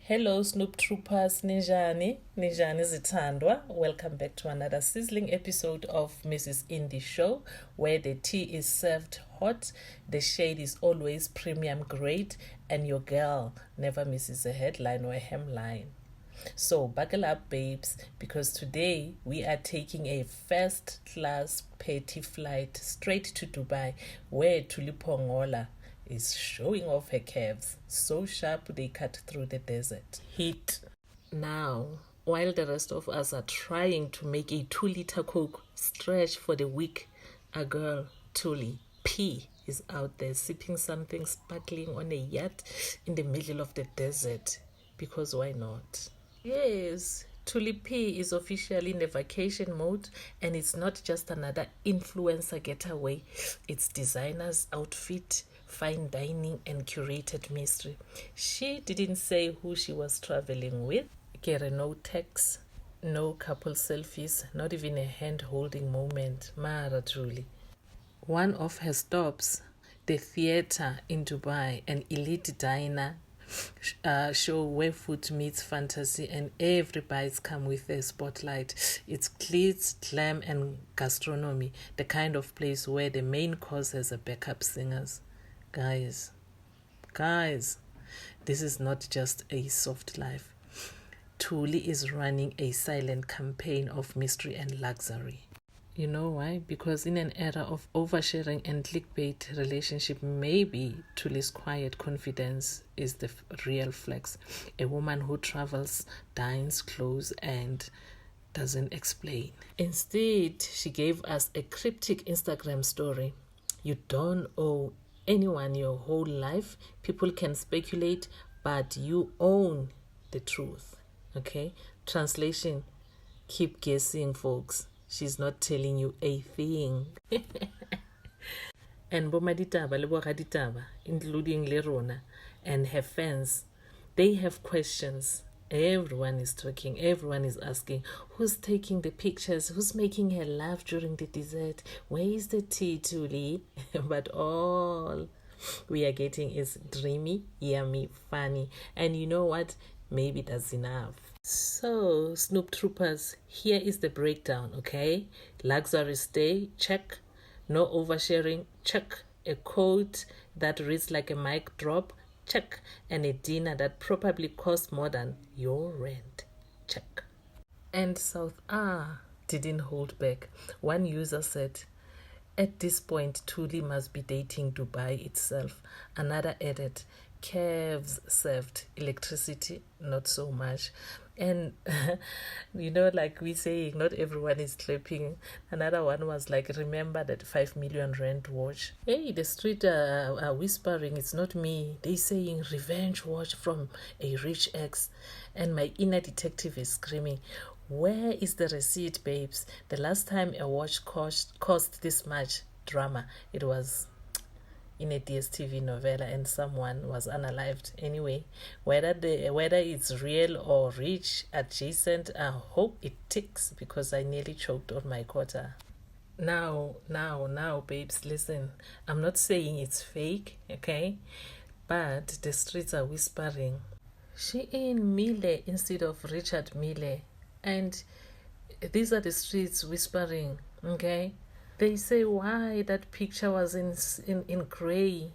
Hello, Snoop Troopers, Nijani Zitandwa. Welcome back to another sizzling episode of Mrs. Indie Show, where the tea is served hot, the shade is always premium grade, and your girl never misses a headline or a hemline. So buckle up, babes, because today we are taking a first-class petty flight straight to Dubai, where Tulipongola is showing off her calves, so sharp they cut through the desert. Heat. Now, while the rest of us are trying to make a 2-liter Coke stretch for the week, a girl, Tuli P, is out there sipping something sparkling on a yacht in the middle of the desert. Because why not? Yes, Tuli P is officially in the vacation mode, and it's not just another influencer getaway. It's designer's outfit, fine dining, and curated mystery. She didn't say who she was traveling with. Kere, no text, no couple selfies, not even a hand-holding moment. Mara truly. One of her stops, the theater in Dubai, an elite diner show where food meets fantasy, and every bites come with a spotlight. It's glitz, glam, and gastronomy, the kind of place where the main course has a backup singers. Guys, this is not just a soft life. Tuli is running a silent campaign of mystery and luxury. You know why? Because in an era of oversharing and clickbait relationship, maybe Tuli's quiet confidence is the real flex. A woman who travels, dines, clothes, and doesn't explain. Instead, she gave us a cryptic Instagram story. You don't owe anyone your whole life. People can speculate, but you own the truth. Okay? Translation: keep guessing, folks. She's not telling you a thing. And Bomaditaba, Leboraditaba, including Lerona and her fans, they have questions. Everyone is talking, everyone is asking, who's taking the pictures, who's making her laugh during the dessert, where is the tea, Tuli? But all we are getting is dreamy, yummy, funny. And you know what? Maybe that's enough. So, Snoop Troopers, here is the breakdown, okay? Luxury stay, check. No oversharing, check. A coat that reads like a mic drop, check. And a dinner that probably costs more than your rent, check. And South didn't hold back. One user said, at this point, Tuli must be dating Dubai itself. Another added, calves served, electricity not so much. And like we say, not everyone is clapping. Another one was like, remember that 5 million rent watch. Hey, the street are whispering, it's not me. They saying revenge watch from a rich ex. And my inner detective is screaming, where is the receipt, babes? The last time a watch cost this much drama, it was in a DSTV novella, and someone was unalived. Anyway, whether it's real or rich adjacent, I hope it ticks, because I nearly choked on my quota. Now, babes, listen. I'm not saying it's fake, okay? But the streets are whispering, she in Mille instead of Richard Mille. And these are the streets whispering, okay? They say, why that picture was in gray?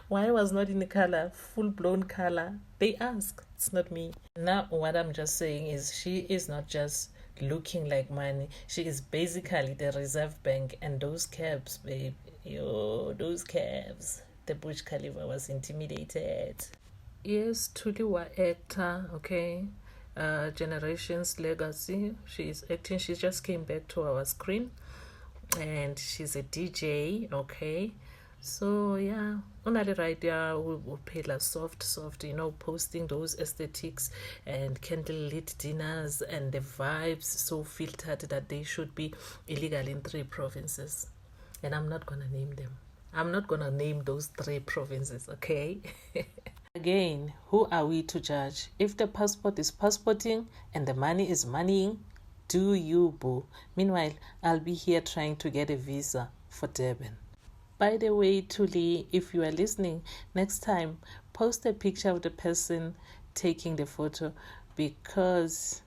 Why was not in color, full-blown color? They ask. It's not me. Now, what I'm just saying is she is not just looking like money. She is basically the Reserve Bank. And those cabs, babe, those cabs. The Burj Khalifa was intimidated. Yes, Tuliwa actor, okay? Generations Legacy. She is acting. She just came back to our screen. And she's a DJ, okay? So yeah, only right there we'll pay soft, posting those aesthetics and candlelit dinners and the vibes so filtered that they should be illegal in 3 provinces. And I'm not gonna name them. I'm not gonna name those 3 provinces, okay? Again, who are we to judge? If the passport is passporting and the money is moneying, do you, boo? Meanwhile, I'll be here trying to get a visa for Durban. By the way, Tuli, if you are listening, next time, post a picture of the person taking the photo because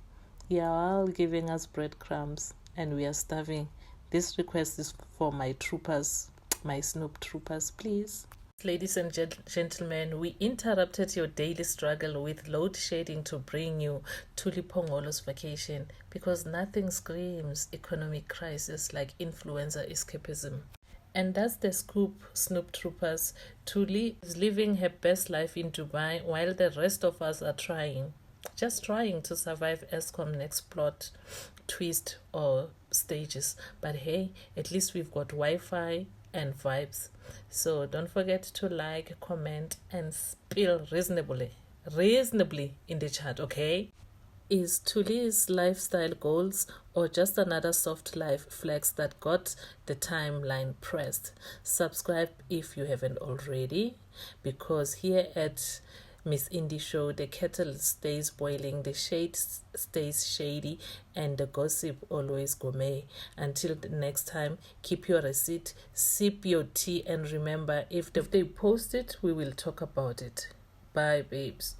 you are all giving us breadcrumbs and we are starving. This request is for my troopers, my Snoop troopers, please. Ladies and gentlemen, we interrupted your daily struggle with load shedding to bring you Thuli Phongolo's vacation because nothing screams economic crisis like influencer escapism. And that's the scoop, Snoop troopers. Thuli is living her best life in Dubai while the rest of us are just trying to survive Eskom next plot, twist or stages. But hey, at least we've got Wi-Fi and vibes. So don't forget to like, comment, and spill reasonably in the chat, okay? Is Thuli's lifestyle goals or just another soft life flex that got the timeline pressed? Subscribe if you haven't already, because here at Miss Indie Show, the kettle stays boiling, the shade stays shady, and the gossip always gourmet. Until the next time, keep your receipt, sip your tea, and remember, if they post it, we will talk about it. Bye, babes.